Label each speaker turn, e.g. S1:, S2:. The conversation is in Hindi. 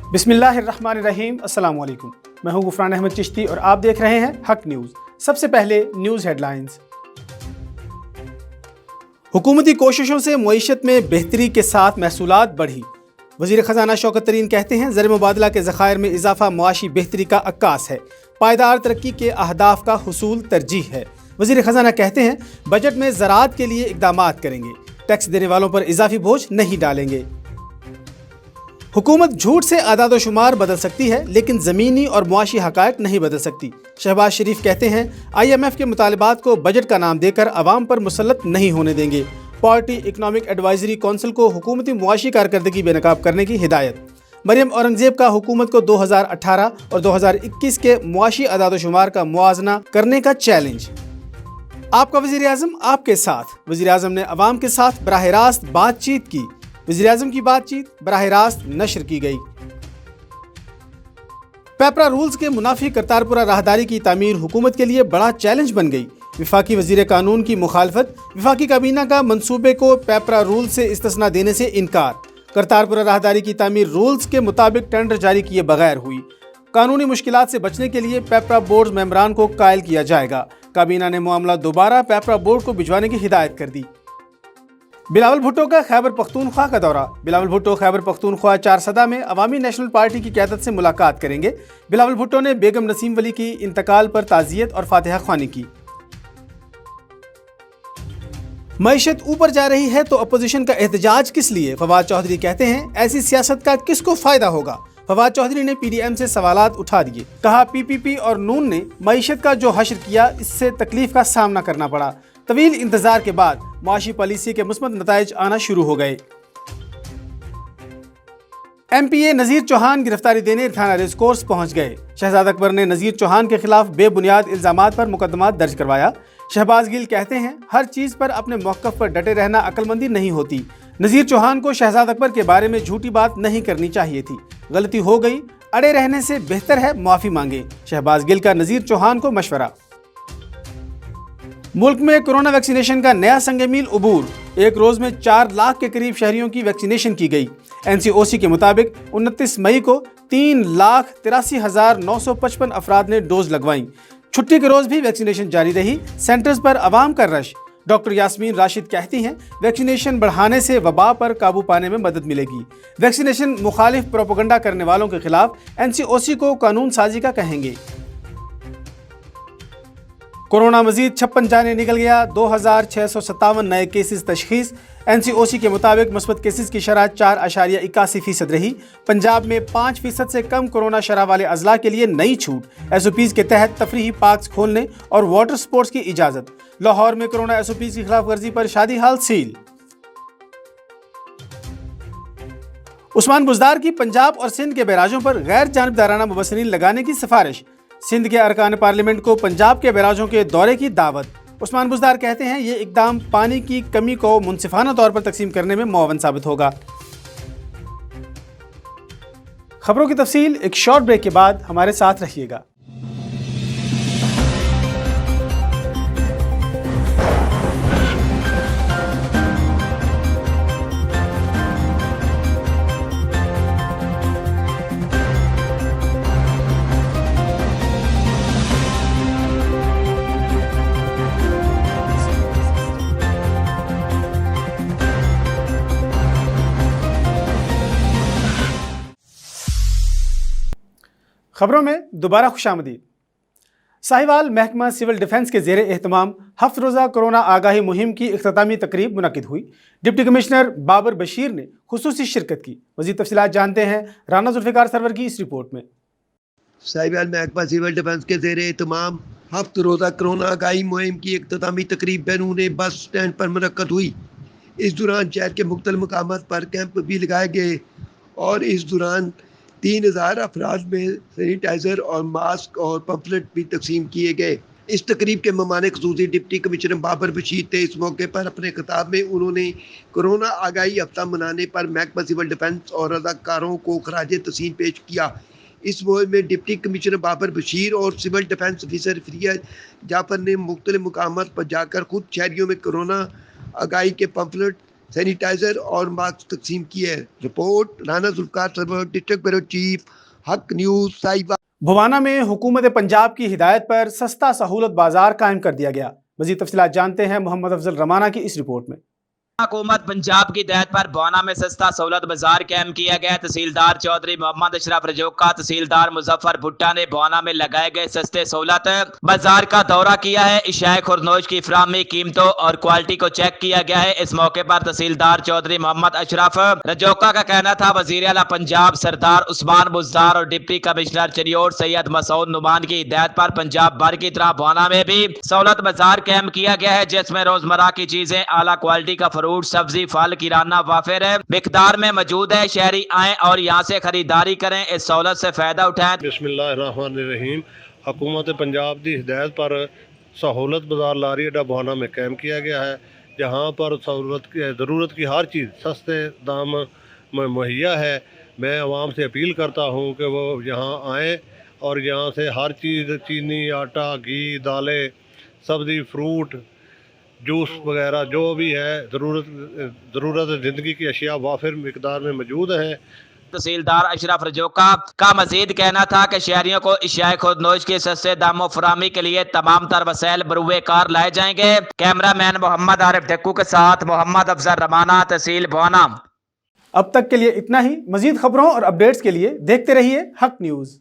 S1: बिस्मिल्लाहिर्रहमानिर्रहीम, अस्सलाम वालेकुम। मैं हूं गुफरान अहमद चिश्ती और आप देख रहे हैं हक न्यूज़। सबसे पहले न्यूज़ हेडलाइंस। हुकूमती कोशिशों से मईशत में बेहतरी के साथ महसूलात बढ़ी। वज़ीर ख़जाना शौकत तरीन कहते हैं ज़र मुबादला के ज़खायर में इजाफा मुआशी बेहतरी का अक्कास है। पायदार तरक्की के अहदाफ का हुसूल तरजीह है। वज़ीर ख़जाना कहते हैं बजट में ज़राअत के लिए इक़दामात करेंगे। टैक्स देने वालों पर इजाफी बोझ नहीं डालेंगे। हुकूमत झूठ से आदाद शुमार बदल सकती है लेकिन ज़मीनी और मुआशी हक़ाइक़ नहीं बदल सकती। शहबाज शरीफ कहते हैं IMF के मुतालबात को बजट का नाम देकर अवाम पर मुसल्लत नहीं होने देंगे। पार्टी इकनॉमिक एडवाइजरी कौंसिल को हुकूमती मुआशी कारकर्दगी बेनकाब करने की हिदायत। मरियम औरंगज़ेब का हुकूमत को 2018 और 2021 के मुआशी आदाद शुमार का मुआजना करने का चैलेंज। आपका वज़ीर आज़म आपके साथ। वज़ीर आज़म ने अवाम के साथ बराह रास्त बातचीत की। वज़ीर आज़म की बातचीत बराह रास्त नशर की गई। पेपरा रूल्स के मुनाफी करतारपुरा राहदारी की तामीर हुकूमत के लिए बड़ा चैलेंज बन गई। विफाकी वज़ीर कानून की मुखालफत। विफाकी काबीना का मंसूबे को पेपरा रूल से इस्तिस्ना देने से इनकार। करतारपुरा राहदारी की तामीर रूल्स के मुताबिक टेंडर जारी किए बगैर हुई। कानूनी मुश्किलात से बचने के लिए पेपरा बोर्ड मेंबरान को कायल किया जाएगा। काबीना ने मामला दोबारा पेपरा बोर्ड को भिजवाने की हिदायत कर दी। बिलावल भुट्टो का खैबर पख्तूनख्वा का दौरा। बिलावल भुट्टो खैबर पख्तूनख्वा चारसदा में अवामी नेशनल पार्टी की क़यादत से मुलाकात करेंगे। बिलावल भुट्टो ने बेगम नसीम वली की इंतकाल पर ताज़ियत और फातिहा ख्वानी की। मईशत ऊपर जा रही है तो अपोजिशन का एहतजाज किस लिए? फवाद चौधरी कहते हैं ऐसी सियासत का किसको फायदा होगा? फवाद चौधरी ने PDM से सवालात उठा दिए। कहा PPP और नून ने मईशत का जो हश्र किया इससे तकलीफ का सामना करना पड़ा। तवील इंतजार के बाद मुआशी पॉलिसी के मुस्बत नताइज आना शुरू हो गए। MPA नज़ीर चौहान गिरफ्तारी देने थाना रेसकोर्स पहुंच गए। शहजाद अकबर ने नज़ीर चौहान के खिलाफ बेबुनियाद इल्जामात पर मुकदमा दर्ज करवाया। शहबाज गिल कहते हैं हर चीज़ पर अपने मौक़िफ़ पर डटे रहना अक्लमंदी नहीं होती। नज़ीर चौहान को शहजाद अकबर के बारे में झूठी बात नहीं करनी चाहिए थी। गलती हो गई, अड़े रहने से बेहतर है माफ़ी मांगे। शहबाज गिल का नज़ीर चौहान को मशवरा। मुल्क में कोरोना वैक्सीनेशन का नया संग मील उबूर। एक रोज में 4 लाख के करीब शहरियों की वैक्सीनेशन की गई। NCOC के मुताबिक 29 मई को 3,83,955 अफराद ने डोज लगवाई। छुट्टी के रोज भी वैक्सीनेशन जारी रही। सेंटर्स पर अवाम का रश। डॉक्टर यास्मीन राशिद कहती हैं वैक्सीनेशन बढ़ाने से वबा पर काबू पाने में मदद मिलेगी। वैक्सीनेशन मुखालिफ प्रोपेगेंडा करने वालों के खिलाफ NCOC को कानून साजी का कहेंगे। कोरोना मजीद 56 जाने निकल गया। 2,657 नए केसेस तशखीस। NCOC के मुताबिक मुस्बत केसेस की शरह 4.81% रही। पंजाब में 5% से कम कोरोना शरह वाले अजला के लिए नई छूट। SOPs के तहत तफरीही पार्क्स खोलने और वाटर स्पोर्ट्स की इजाज़त। लाहौर में कोरोना SOPs की खिलाफ वर्जी पर शादी हाल सील। उस्मान बुज़दार की पंजाब और सिंध के बैराजों पर गैर जानिबदाराना मुबस्सिरीन लगाने की सिफारिश। सिंध के अरकान पार्लियामेंट को पंजाब के बैराजों के दौरे की दावत। उस्मान बुज़दार कहते हैं ये इकदाम पानी की कमी को मुनसिफाना तौर पर तकसीम करने में मुआवन साबित होगा। खबरों की तफसील एक शॉर्ट ब्रेक के बाद हमारे साथ रहिएगा। खबरों में दोबारा खुशामदीद। साहिवाल महकमा सिविल डिफेंस के ज़ेरे एहतमाम हफ्त रोज़ा कोरोना आगाही मुहिम की इख्तितामी तकरीब मुनक़िद हुई। डिप्टी कमिश्नर बाबर बशीर ने खुसूसी शिरकत की। मज़ीद तफ़सीलात जानते हैं राना जुल्फ़िकार सरवर की इस रिपोर्ट में।
S2: साहिवाल महकमा सिविल डिफेंस के ज़ेरे एहतमाम हफ्त रोज़ा कोरोना आगाही मुहिम की इख्तितामी तकरीब बैरून बस स्टैंड पर मुनक़्क़द हुई। इस दौरान शहर के मुख्तलिफ़ मकामात पर कैंप भी लगाए गए और इस दौरान 3,000 अफराद में सैनिटाइज़र और मास्क और पम्फलेट भी तकसीम किए गए। इस तकरीब के मेहमान ख़ुसूसी डिप्टी कमिश्नर बाबर बशीर थे। इस मौके पर अपने खिताब में उन्होंने कोरोना आगाही हफ्ता मनाने पर महकमा सिविल डिफेंस और रज़ाकारों को खराज तहसीन पेश किया। इस मुहिम में डिप्टी कमिश्नर बाबर बशीर और सिविल डिफेंस ऑफिसर फिरिया जाफर ने मुख्तलिफ मुकामात पर जाकर खुद शहरियों में कोरोना आगाही के पम्फलेट सैनिटाइजर और मास्क तकसीम किए हैं। Report Rana Zulfiqar Sarwar, district bureau chief, Haq news, साहिबा।
S1: भवाना में हुकूमत पंजाब की हिदायत पर सस्ता सहूलत बाजार कायम कर दिया गया। मजीद तफसीलात जानते हैं मोहम्मद अफजल रमाना की इस रिपोर्ट में।
S3: हुकूमत पंजाब की हिदायत पर भवाना में सस्ता सहूलत बाजार कायम किया गया। तहसीलदार चौधरी मोहम्मद अशरफ रजौका, तहसीलदार मुजफ्फर भुट्टा ने भवाना में लगाए गए सस्ते सहूलत बाजार का दौरा किया है। इशाए खुरनोश की फ्राहमी कीमतों और क्वालिटी को चेक किया गया है। इस मौके पर तहसीलदार चौधरी मोहम्मद अशरफ रजौका का कहना था, वजीर आला पंजाब सरदार उस्मान बुज़दार और डिप्टी कमिश्नर चरियोट सैयद मसूद नुमान की हिदायत पर पंजाब भर की तरह भवाना में भी सहूलत बाजार कायम किया गया है, जिसमें रोजमर्रा की चीजें आला क्वालिटी का फ्रूट, सब्जी, फल, किराना वाफिर मिकदार में मौजूद है। शहरी आए और यहाँ से खरीदारी करें, इस सहूलत से फायदा उठाएं।
S4: बिस्मिल्लाहिर्रहमानिर्रहीम। हुकूमत पंजाब की हिदायत पर सहूलत बाजार लारी अड्डा भवाना में कायम किया गया है, जहाँ पर सहूलत की ज़रूरत की हर चीज़ सस्ते दाम में मुहैया है। मैं आवाम से अपील करता हूँ कि वो यहाँ आएँ और यहाँ से हर चीज़, चीनी, आटा, घी, दालें, सब्ज़ी, फ्रूट, जूस वगैरह जो भी है ज़रूरत ज़िंदगी की अशिया वाफिर मिकदार में मौजूद हैं।
S3: तहसीलदार अशरफ रजौका का मजीद कहना था कि शहरियों को इशाए खुदनोश के सस्ते दामों फराहमी के लिए तमाम तर वसैल बरूए कार लाए जाएंगे। कैमरा मैन मोहम्मद आरिफ ढक्कू के साथ मोहम्मद अफजल रमाना, तहसील भवाना।
S1: अब तक के लिए इतना ही। मजीद खबरों और अपडेट्स के लिए देखते रहिए हक न्यूज़।